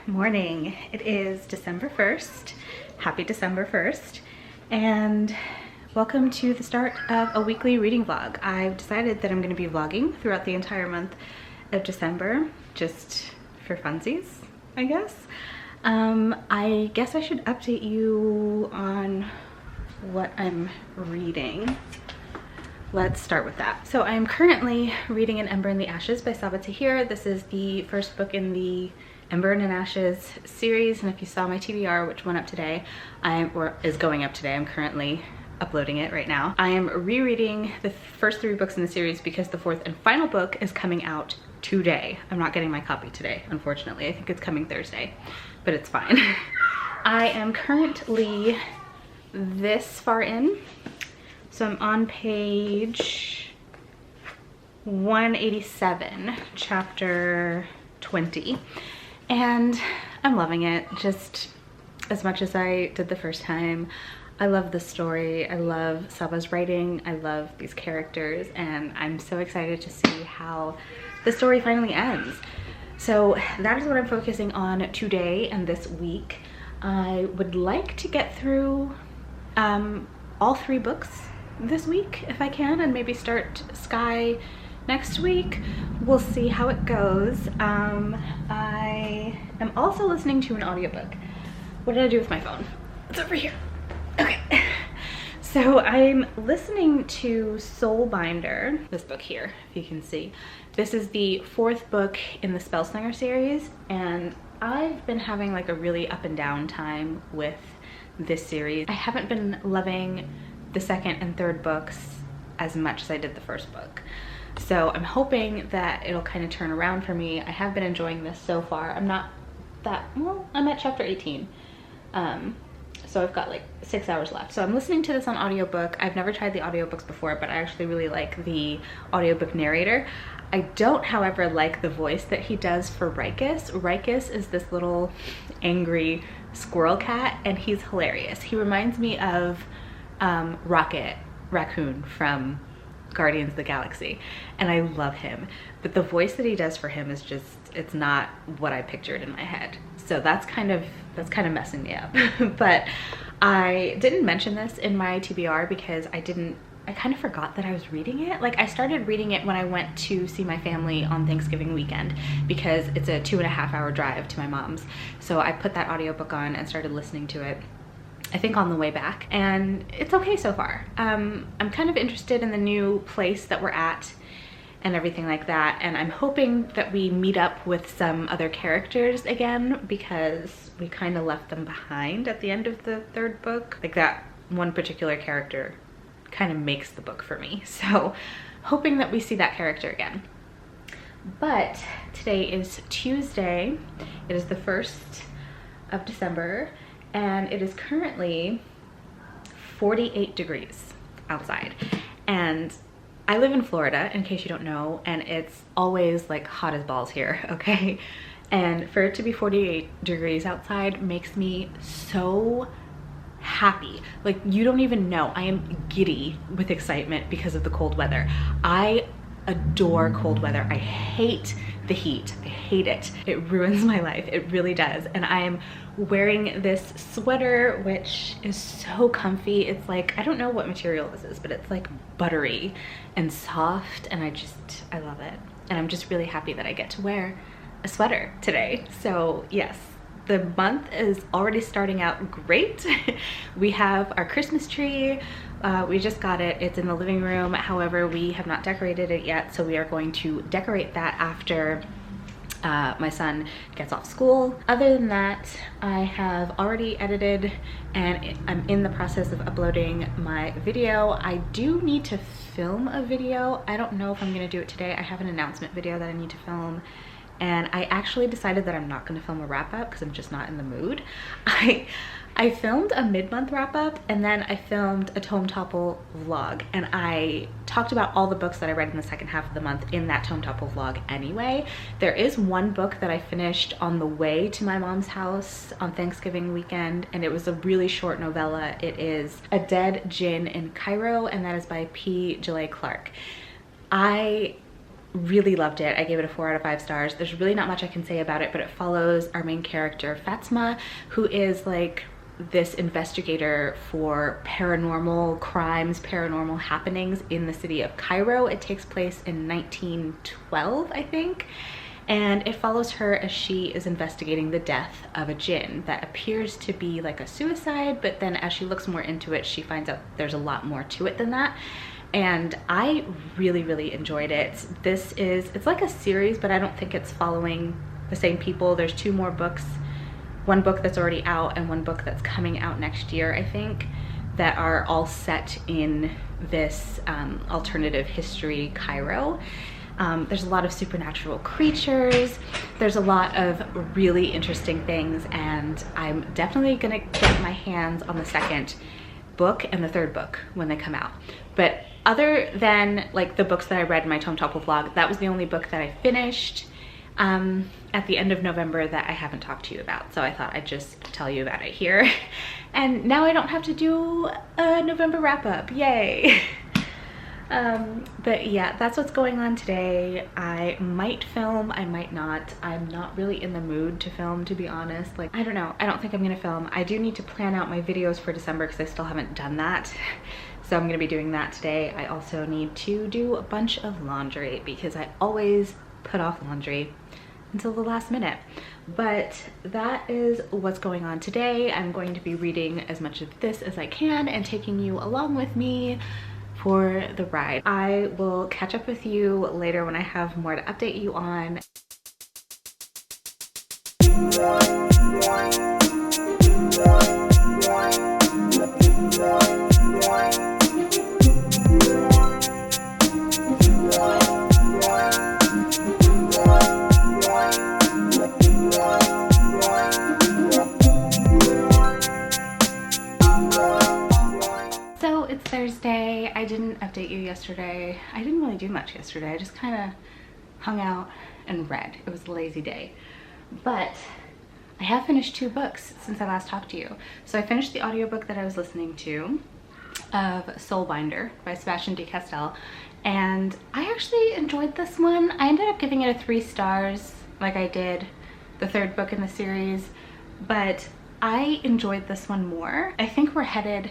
morning. It is December 1st. Happy December 1st. And welcome to the start of a weekly reading vlog. I've decided that I'm going to be vlogging throughout the entire month of December, just for funsies, I guess. I guess I should update you on what I'm reading. Let's start with that. So I'm currently reading An Ember in the Ashes by Sabaa Tahir. This is the first book in the Ember in Ashes series, and if you saw my TBR, which went up today, is going up today, I'm currently uploading it right now. I am rereading the first 3 books in the series because the 4th and final book is coming out today. I'm not getting my copy today, unfortunately. I think it's coming Thursday, but it's fine. I am currently this far in. So I'm on page 187, chapter 20, and I'm loving it just as much as I did the first time. I love the story, I love Sabaa's writing, I love these characters, and I'm so excited to see how the story finally ends. So that is what I'm focusing on today and this week. I would like to get through all 3 books this week if I can, and maybe start Sky next week. We'll see how it goes. I am also listening to an audiobook. What did I do with my phone? It's over here. Okay. So I'm listening to Soulbinder, this book here, if you can see. This is the 4th book in the Spellslinger series, and I've been having like a really up and down time with this series. I haven't been loving the 2nd and 3rd books as much as I did the 1st book. So I'm hoping that it'll kind of turn around for me. I have been enjoying this so far. I'm not that, well, I'm at chapter 18. So I've got like 6 hours left. So I'm listening to this on audiobook. I've never tried the audiobooks before, but I actually really like the audiobook narrator. I don't, however, like the voice that he does for Rikus. Rikus is this little angry squirrel cat, and he's hilarious. He reminds me of Rocket Raccoon from Guardians of the Galaxy, and I love him, but the voice that he does for him is just, it's not what I pictured in my head. So that's kind of messing me up. But I didn't mention this in my TBR because I kind of forgot that I was reading it. Like, I started reading it when I went to see my family on Thanksgiving weekend because it's a 2.5 hour drive to my mom's. So I put that audiobook on and started listening to it, I think on the way back, and it's okay so far. I'm kind of interested in the new place that we're at and everything like that, and I'm hoping that we meet up with some other characters again because we kind of left them behind at the end of the 3rd book. Like, that one particular character kind of makes the book for me, so hoping that we see that character again. But today is Tuesday. It is the 1st of December, and it is currently 48 degrees outside, and I live in Florida, in case you don't know, and it's always like hot as balls here, okay? And for it to be 48 degrees outside makes me so happy. Like, you don't even know. I am giddy with excitement because of the cold weather. I adore cold weather. I hate the heat. I hate it. It ruins my life. It really does. And I am wearing this sweater, which is so comfy. It's like, I don't know what material this is, but it's like buttery and soft, and I love it. And I'm just really happy that I get to wear a sweater today. So yes, the month is already starting out great. We have our Christmas tree. We just got it. It's in the living room. However, we have not decorated it yet, so we are going to decorate that after my son gets off school. Other than that, I have already edited and I'm in the process of uploading my video. I do need to film a video. I don't know if I'm gonna do it today. I have an announcement video that I need to film, and I actually decided that I'm not gonna film a wrap up because I'm just not in the mood. I filmed a mid-month wrap-up, and then I filmed a Tome Topple vlog, and I talked about all the books that I read in the second half of the month in that Tome Topple vlog anyway. There is one book that I finished on the way to my mom's house on Thanksgiving weekend, and it was a really short novella. It is A Dead Djinn in Cairo, and that is by P. Gillette Clark. I Really loved it. I gave it a 4 out of 5 stars. There's really not much I can say about it, but it follows our main character, Fatima, who is like this investigator for paranormal crimes, paranormal happenings in the city of Cairo. It takes place in 1912, I think. And it follows her as she is investigating the death of a jinn that appears to be like a suicide, but then as she looks more into it, she finds out there's a lot more to it than that. And I really enjoyed it. It's like a series, but I don't think it's following the same people. There's 2 more books, one book that's already out and one book that's coming out next year, I think, that are all set in this alternative history Cairo. There's a lot of supernatural creatures. There's a lot of really interesting things, and I'm definitely gonna get my hands on the 2nd book and the 3rd book when they come out. But other than like the books that I read in my Tome Topple vlog, that was the only book that I finished at the end of November that I haven't talked to you about. So I thought I'd just tell you about it here. And now I don't have to do a November wrap up, yay. But yeah, that's what's going on today. I might film, I might not. I'm not really in the mood to film, to be honest. Like, I don't know, I don't think I'm gonna film. I do need to plan out my videos for December because I still haven't done that. So I'm gonna be doing that today. I also need to do a bunch of laundry because I always put off laundry until the last minute. But that is what's going on today. I'm going to be reading as much of this as I can and taking you along with me for the ride. I will catch up with you later when I have more to update you on. Thursday. I didn't update you yesterday. I didn't really do much yesterday. I just kind of hung out and read. It was a lazy day. But I have finished 2 books since I last talked to you. So I finished the audiobook that I was listening to of Soulbinder by Sebastian de Castell, and I actually enjoyed this one. I ended up giving it a 3 stars like I did the 3rd book in the series, but I enjoyed this one more. I think we're headed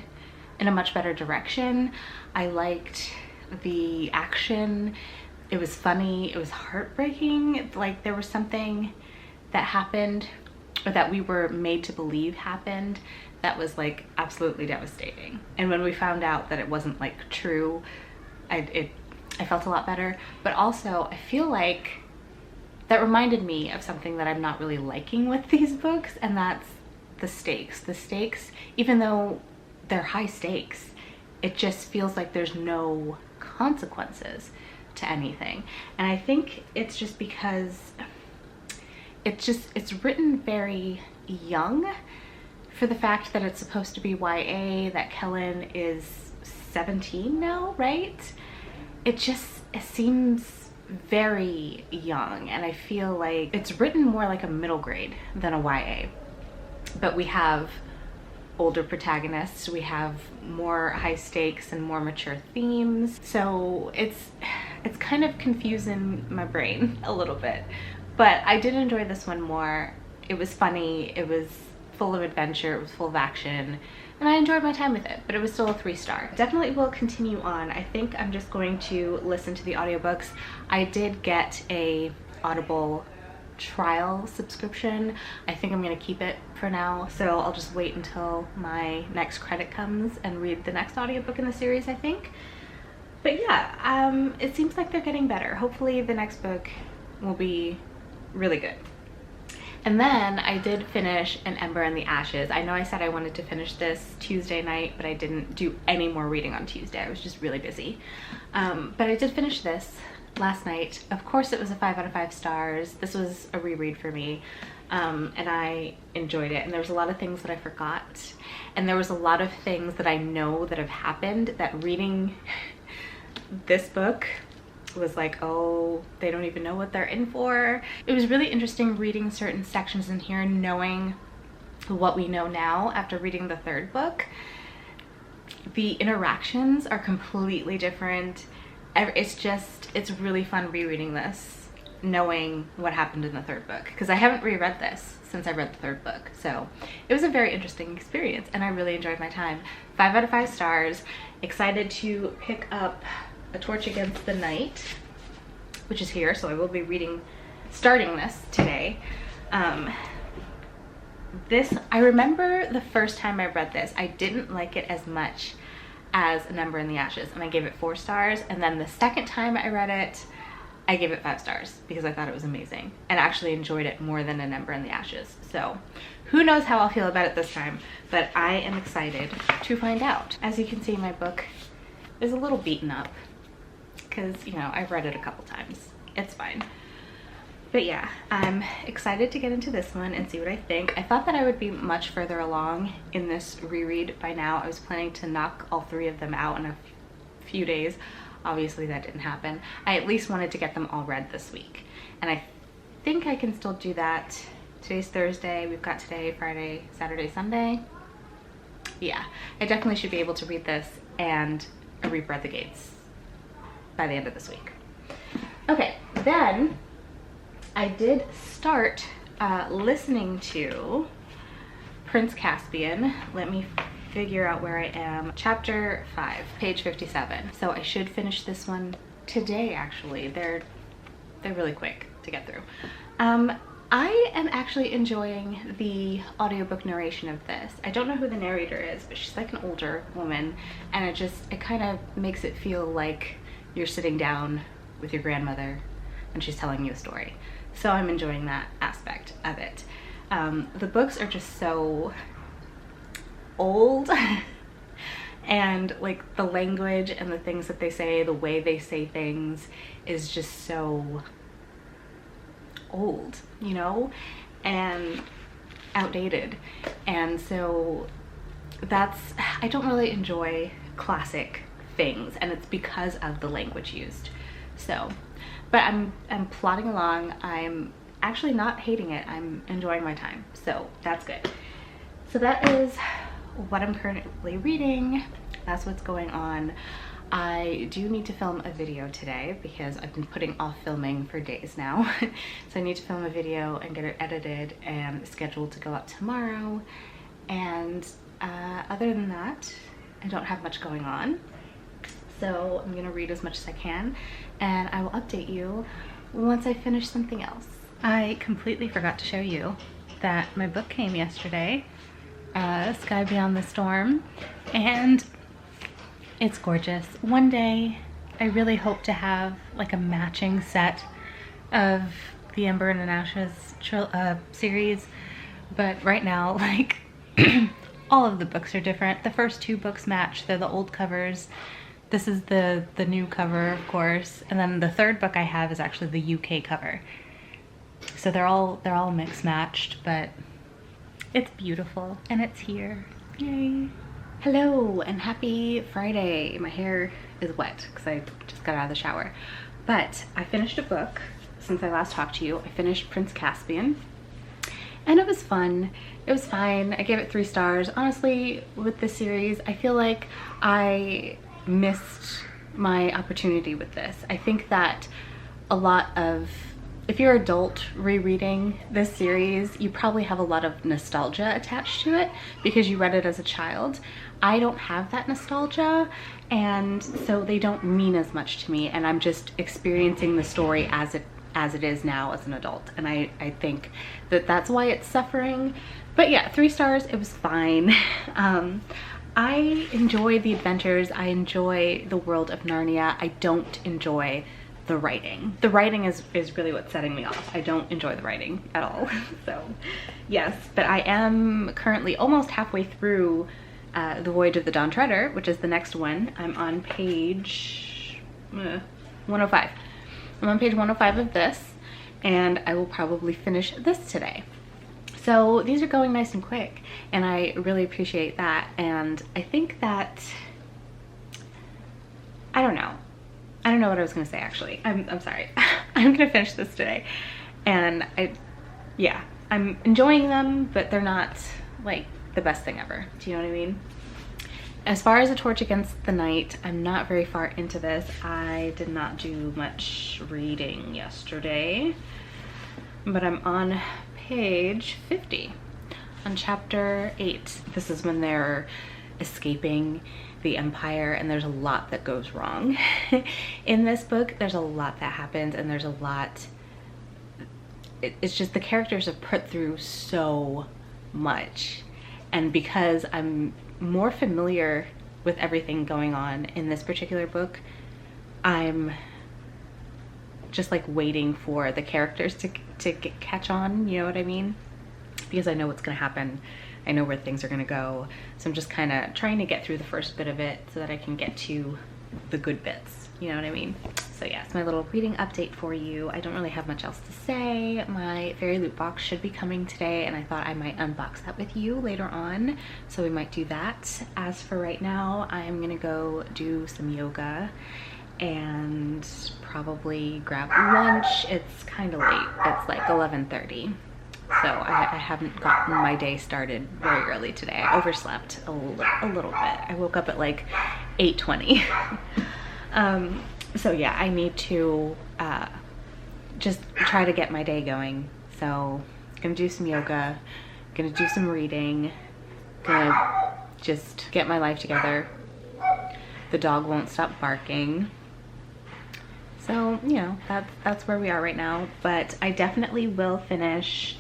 in a much better direction. I liked the action. It was funny. It was heartbreaking. Like there was something that happened, or that we were made to believe happened, that was like absolutely devastating. And when we found out that it wasn't like true, I felt a lot better. But also I feel like that reminded me of something that I'm not really liking with these books, and that's the stakes. The stakes, even though they're high stakes, it just feels like there's no consequences to anything. And I think it's just because it's written very young for the fact that it's supposed to be YA, that Kellen is 17 now, right? It seems very young, and I feel like it's written more like a middle grade than a YA. But we have older protagonists, we have more high stakes and more mature themes, so it's kind of confusing my brain a little bit. But I did enjoy this one more. It was funny, it was full of adventure, it was full of action, and I enjoyed my time with it, but it was still a 3-star. Definitely will continue on. I think I'm just going to listen to the audiobooks. I did get a Audible trial subscription. I think I'm gonna keep it for now, so I'll just wait until my next credit comes and read the next audiobook in the series, I think. But yeah, it seems like they're getting better. Hopefully the next book will be really good. And then I did finish An Ember in the Ashes. I know I said I wanted to finish this Tuesday night, but I didn't do any more reading on Tuesday. I was just really busy. But I did finish this last night. Of course it was a 5 out of 5 stars. This was a reread for me, and I enjoyed it. And there was a lot of things that I forgot, and there was a lot of things that I know that have happened that reading this book was like, oh, they don't even know what they're in for. It was really interesting reading certain sections in here, knowing what we know now after reading the 3rd book. The interactions are completely different. it's really fun rereading this, knowing what happened in the third book, because I haven't reread this since I read the third book. So it was a very interesting experience and I really enjoyed my time. 5 out of 5 stars. Excited to pick up A Torch Against the Night, which is here, so I will be starting this today. I remember the first time I read this, I didn't like it as much as An Ember in the Ashes, and I gave it 4 stars, and then the second time I read it, I gave it 5 stars because I thought it was amazing and actually enjoyed it more than An Ember in the Ashes. So who knows how I'll feel about it this time, but I am excited to find out. As you can see, my book is a little beaten up because, you know, I've read it a couple times. It's fine. But yeah, I'm excited to get into this one and see what I think. I thought that I would be much further along in this reread by now. I was planning to knock all 3 of them out in a few days. Obviously that didn't happen. I at least wanted to get them all read this week. And I think I can still do that. Today's Thursday. We've got today, Friday, Saturday, Sunday. Yeah, I definitely should be able to read this and Reaper at the Gates by the end of this week. Okay, then I did start listening to Prince Caspian. Let me figure out where I am. Chapter 5, page 57. So I should finish this one today, actually. They're really quick to get through. I am actually enjoying the audiobook narration of this. I don't know who the narrator is, but she's like an older woman, and it kind of makes it feel like you're sitting down with your grandmother and she's telling you a story. So I'm enjoying that aspect of it. The books are just so old and like the language and the things that they say, the way they say things is just so old, you know, and outdated. And so I don't really enjoy classic things, and it's because of the language used. So, but I'm plodding along. I'm actually not hating it. I'm enjoying my time, so that's good. So that is what I'm currently reading. That's what's going on. I do need to film a video today because I've been putting off filming for days now. So I need to film a video and get it edited and scheduled to go up tomorrow. And other than that, I don't have much going on. So I'm gonna read as much as I can and I will update you once I finish something else. I completely forgot to show you that my book came yesterday, Sky Beyond the Storm, and it's gorgeous. One day I really hope to have like a matching set of the Ember and Ashes series, but right now, like, all of the books are different. The first 2 books match. They're the old covers. This is the new cover, of course, and then the 3rd book I have is actually the UK cover. So they're all mixed matched, but it's beautiful and it's here. Yay! Hello and happy Friday. My hair is wet because I just got out of the shower, but I finished a book since I last talked to you. I finished Prince Caspian and it was fun. It was fine. I gave it 3 stars. Honestly, with this series, I feel like I missed my opportunity with this. I think that if you're adult rereading this series, you probably have a lot of nostalgia attached to it because you read it as a child. I don't have that nostalgia, and so they don't mean as much to me, and I'm just experiencing the story as it is now as an adult, and I think that that's why it's suffering. But yeah, 3 stars. It was fine. I enjoy the adventures. I enjoy the world of Narnia. I don't enjoy the writing. The writing is really what's setting me off. I don't enjoy the writing at all. So yes, but I am currently almost halfway through The Voyage of the Dawn Treader, which is the next one. I'm on page 105. I'm on page 105 of this, and I will probably finish this today. So these are going nice and quick, and I really appreciate that. And I think that, I don't know what I was gonna say actually. I'm sorry. I'm gonna finish this today, and I'm enjoying them, but they're not like the best thing ever. Do you know what I mean? As far as A Torch Against the Night, I'm not very far into this. I did not do much reading yesterday, but I'm on page 50, on chapter 8. This is when they're escaping the Empire, and there's a lot that goes wrong. In this book, there's a lot that happens, and there's a lot, it's just the characters have put through so much. And because I'm more familiar with everything going on in this particular book, I'm just like waiting for the characters to catch on, you know what I mean? Because I know what's gonna happen. I know where things are gonna go. So I'm just kind of trying to get through the first bit of it so that I can get to the good bits, you know what I mean? So yeah, it's my little reading update for you. I don't really have much else to say. My fairy loot box should be coming today, and I thought I might unbox that with you later on. So we might do that. As for right now, I'm gonna go do some yoga and probably grab lunch. It's kind of late. It's like 11:30. So I haven't gotten my day started very early today. I overslept a little bit. I woke up at like 8:20. So yeah, I need to just try to get my day going. So I'm gonna do some yoga, gonna do some reading, gonna just get my life together. The dog won't stop barking. So, you know, that's where we are right now. But I definitely will finish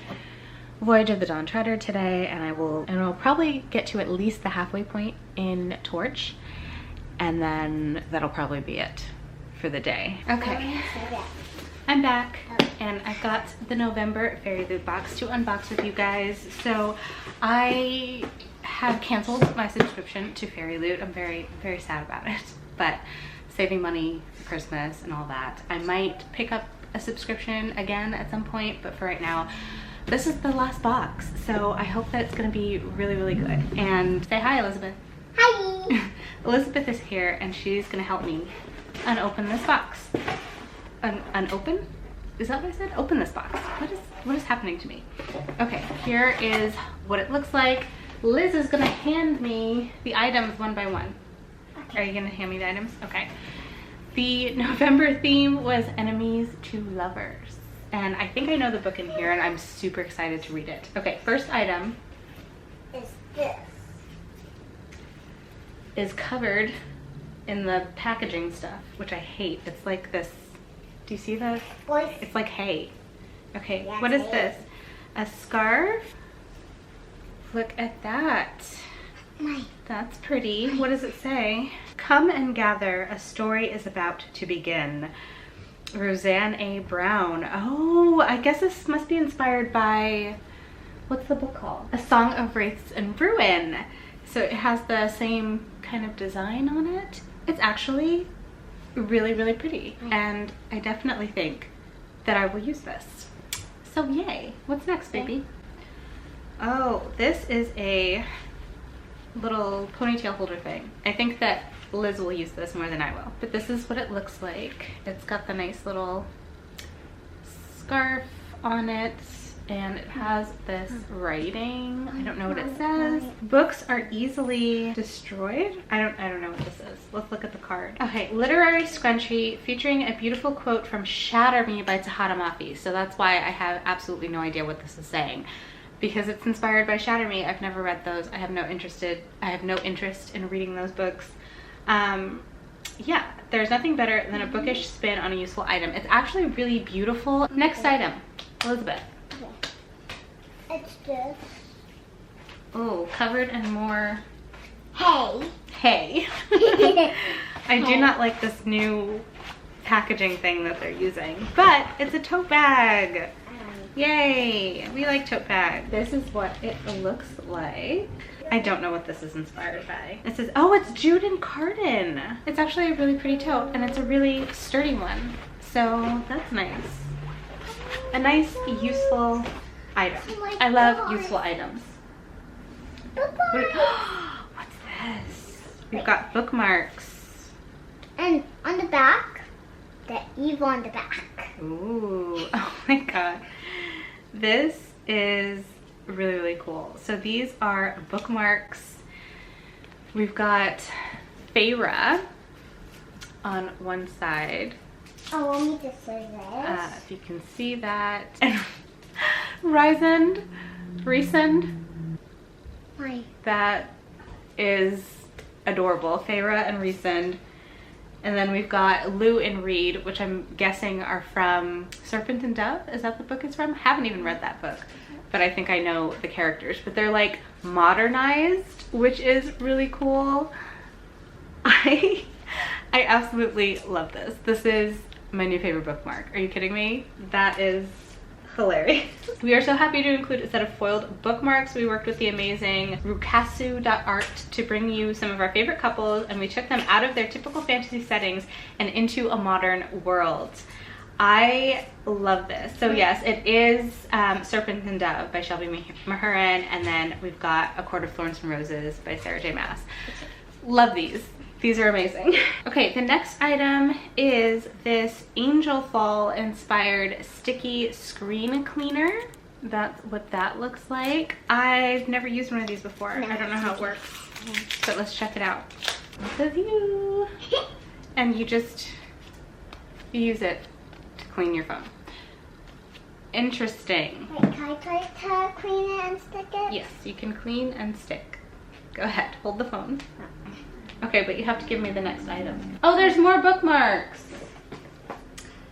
Voyage of the Dawn Treader today, and I'll probably get to at least the halfway point in Torch, and then that'll probably be it for the day. Okay, I'm back, and I've got the November fairy loot box to unbox with you guys. So I have canceled my subscription to Fairy Loot. I'm very, very sad about it, but saving money for Christmas and all that. I might pick up a subscription again at some point, but for right now, this is the last box. So I hope that it's gonna be really, really good. And say hi, Elizabeth. Hi. Elizabeth is here, and she's gonna help me unopen this box. Unopen? Is that what I said? Open this box. What is happening to me? Okay, here is what it looks like. Liz is gonna hand me the items one by one. Are you gonna hand me the items? Okay. The November theme was enemies to lovers. And I think I know the book in here, and I'm super excited to read it. Okay, first item Is this? is covered in the packaging stuff, which I hate. It's like this, do you see this? Voice. It's like hay. Okay, Yes, what is hay. this? A scarf? Look at that. My. That's pretty. What does it say? Come and gather, a story is about to begin. Roseanne A. Brown. Oh, I guess this must be inspired by, what's the book called? A Song of Wraiths and Ruin. So it has the same kind of design on it. It's actually really, really pretty. And I definitely think that I will use this. So yay. What's next, baby? Oh, this is a little ponytail holder thing. I think that Liz will use this more than I will. But this is what it looks like. It's got the nice little scarf on it, and it has this writing. I don't know what it says. Books are easily destroyed. I don't know what this is. Let's look at the card. Okay, literary scrunchie featuring a beautiful quote from Shatter Me by Tahada Mafi. So that's why I have absolutely no idea what this is saying, because it's inspired by Shatter Me. I've never read those. I have no interest in reading those books. Yeah, there's nothing better than a bookish spin on a useful item. It's actually really beautiful. Next item, Elizabeth. It's this. Oh, covered in more Hey. hay. I do not like this new packaging thing that they're using, but it's a tote bag. Yay, we like tote bags. This is what it looks like. I don't know what this is inspired by. It says, oh, it's Jude and Carden. It's actually a really pretty tote, and it's a really sturdy one. So that's nice. A nice, useful item. I love useful items. What's this? We've got bookmarks. And on the back, the evil on the back. Ooh, oh my god. This is really, really cool. So these are bookmarks We've got Feyre on one side. Oh, let me just say this. If you can see that. And Rysand. Why? That is adorable. Feyre and Rysand. And then we've got Lou and Reed, which I'm guessing are from Serpent and Dove. Is that the book it's from? I haven't even read that book, but I think I know the characters. But they're like modernized, which is really cool. I absolutely love this. This is my new favorite bookmark. Are you kidding me? That is hilarious. We are so happy to include a set of foiled bookmarks. We worked with the amazing rukasu.art to bring you some of our favorite couples, and we took them out of their typical fantasy settings and into a modern world. I love this. So yes, it is Serpent and Dove by Shelby Mahurin, and then we've got A Court of Thorns and Roses by Sarah J. Maas. Love these. These are amazing. Okay, the next item is this Angel Fall inspired sticky screen cleaner. That's what that looks like. I've never used one of these before. No, I don't know how it works, but let's check it out. The view. And you use it to clean your phone. Interesting. Wait, can I try to clean it and stick it? Yes, you can clean and stick. Go ahead, hold the phone. Okay, but you have to give me the next item. Oh, there's more bookmarks.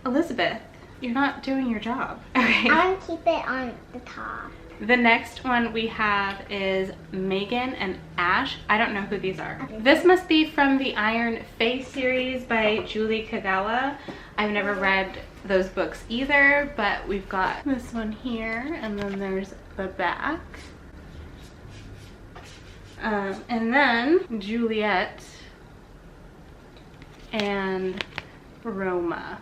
Elizabeth, you're not doing your job. Okay. I want to keep it on the top. The next one we have is Megan and Ash. I don't know who these are. This must be from the Iron Fae series by Julie Kagawa. I've never read those books either, but we've got this one here, and then there's the back. And then Juliet and Roma.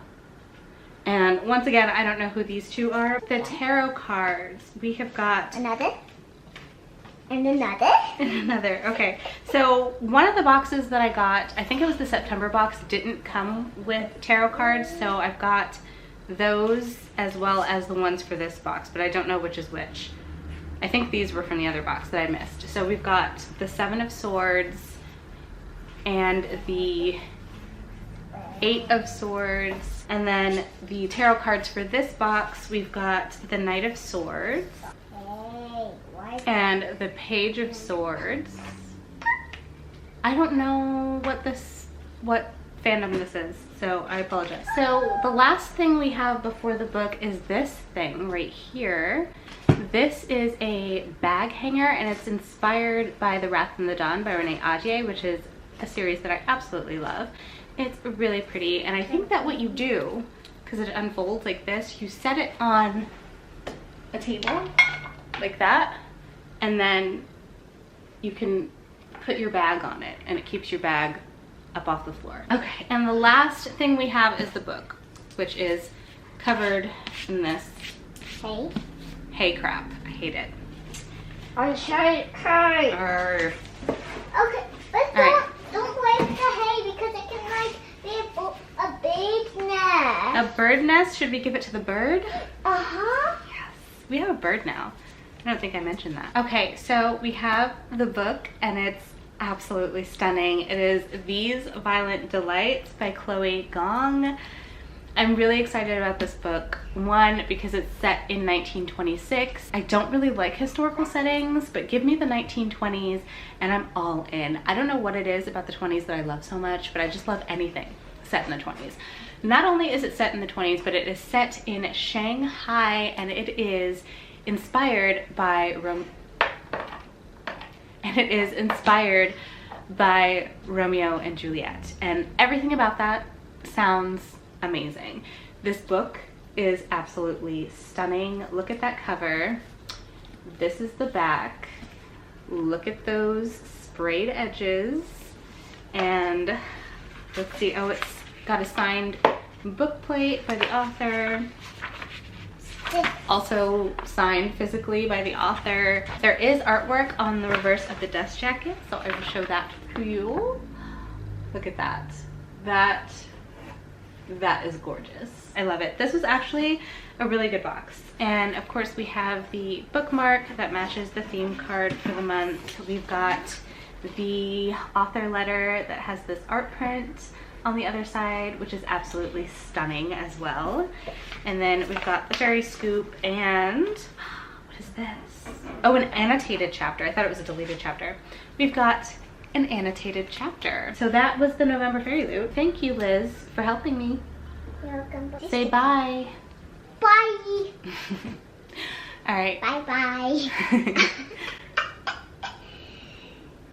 And once again, I don't know who these two are. The tarot cards. We have got Another. And another. and another. Okay, so one of the boxes that I got, I think it was the September box, didn't come with tarot cards, so I've got those as well as the ones for this box, but I don't know which is which. I think these were from the other box that I missed. So we've got the Seven of Swords and the Eight of Swords. And then the tarot cards for this box, we've got the Knight of Swords and the Page of Swords. I don't know what fandom this is, so I apologize. So the last thing we have before the book is this thing right here. This is a bag hanger, and it's inspired by The Wrath and the Dawn by Renee Ahdieh, which is a series that I absolutely love. It's really pretty, and I think that what you do, because it unfolds like this, you set it on a table like that, and then you can put your bag on it, and it keeps your bag up off the floor. Okay, and the last thing we have is the book, which is covered in this hay crap. I hate it. I'm shy. Cry. Arr. Okay, but don't like the hay because it can like be a bird nest. A bird nest? Should we give it to the bird? Uh-huh. Yes. We have a bird now. I don't think I mentioned that. Okay, so we have the book, and it's absolutely stunning. It is These Violent Delights by Chloe Gong. I'm really excited about this book. One, because it's set in 1926. I don't really like historical settings, but give me the 1920s and I'm all in. I don't know what it is about the 20s that I love so much, but I just love anything set in the 20s. Not only is it set in the 20s, but it is set in Shanghai, and it is inspired by Romeo and Juliet. And everything about that sounds amazing. This book is absolutely stunning. Look at that cover. This is the back. Look at those sprayed edges. And let's see, oh, it's got a signed book plate by the author. Also signed physically by the author. There is artwork on the reverse of the dust jacket, so I will show that to you. Look at that. That is gorgeous. I love it. This was actually a really good box. And of course we have the bookmark that matches the theme card for the month. We've got the author letter that has this art print on the other side, which is absolutely stunning as well. And then we've got the fairy scoop and what is this? Oh, an annotated chapter. I thought it was a deleted chapter. We've got an annotated chapter. So that was the November Fairy Loot. Thank you, Liz, for helping me. You're welcome. Say bye. Bye. All right. Bye-bye.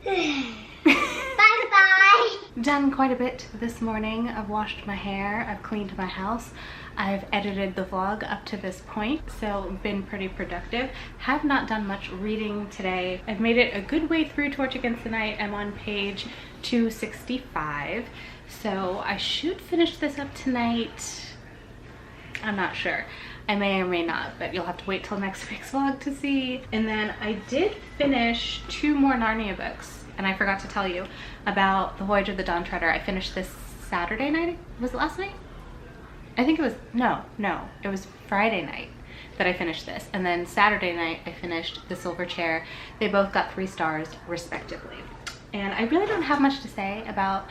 Bye-bye. Done quite a bit this morning. I've washed my hair, I've cleaned my house, I've edited the vlog up to this point, so been pretty productive. Have not done much reading today. I've made it a good way through Torch Against the Night. I'm on page 265, so I should finish this up tonight. I'm not sure. I may or may not, but you'll have to wait till next week's vlog to see. And then I did finish 2 more Narnia books, and I forgot to tell you about The Voyage of the Dawn Treader. I finished this Saturday night. Was it last night? I think it was, no, it was Friday night that I finished this. And then Saturday night I finished The Silver Chair. They both got 3 stars respectively. And I really don't have much to say about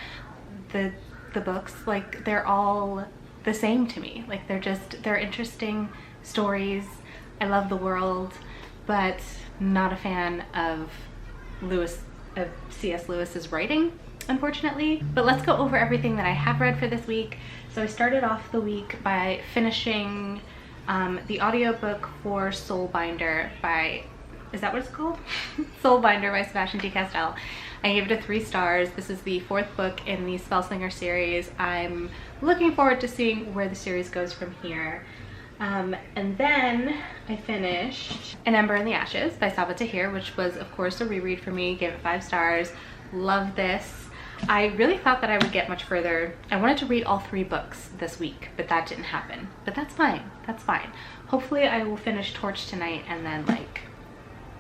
the books. Like, they're all the same to me. Like, they're interesting stories. I love the world, but not a fan of C.S. Lewis's writing, unfortunately. But let's go over everything that I have read for this week. So I started off the week by finishing the audiobook for Soulbinder by, is that what it's called? Soulbinder by Sebastian D. Castell. I gave it a 3 stars. This is the 4th book in the Spellslinger series. I'm looking forward to seeing where the series goes from here. And then I finished An Ember in the Ashes by Sabaa Tahir, which was of course a reread for me. Gave it 5 stars. Love this. I really thought that I would get much further. I wanted to read all 3 books this week, but that didn't happen. But that's fine. That's fine. Hopefully I will finish Torch tonight and then like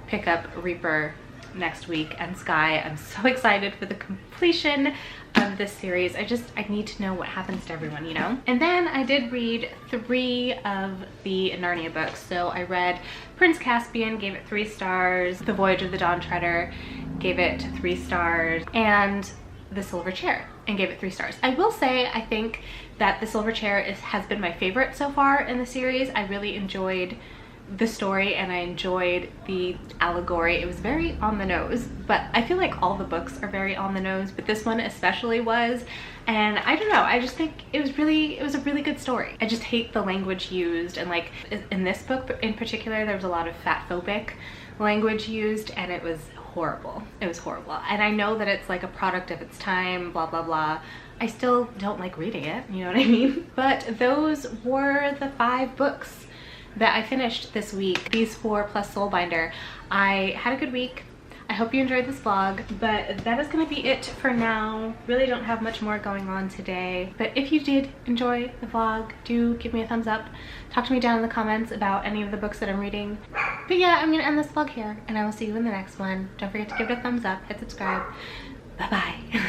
pick up Reaper next week and Sky. I'm so excited for the completion of this series. I need to know what happens to everyone, you know? And then I did read 3 of the Narnia books. So I read Prince Caspian, gave it 3 stars. The Voyage of the Dawn Treader, gave it 3 stars. And The Silver Chair, and gave it 3 stars. I will say, I think that The Silver Chair has been my favorite so far in the series. I really enjoyed the story and I enjoyed the allegory. It was very on the nose, but I feel like all the books are very on the nose, but this one especially was. And I don't know, I just think it was a really good story. I just hate the language used, and like in this book in particular, there was a lot of fat-phobic language used, and it was horrible. It was horrible. And I know that it's like a product of its time, blah blah blah. I still don't like reading it, you know what I mean? But those were the 5 books that I finished this week. These 4 plus Soulbinder. I had a good week. I hope you enjoyed this vlog, but that is going to be it for now. Really don't have much more going on today, but if you did enjoy the vlog, do give me a thumbs up. Talk to me down in the comments about any of the books that I'm reading. But yeah, I'm gonna end this vlog here, and I will see you in the next one. Don't forget to give it a thumbs up, hit subscribe. Bye bye.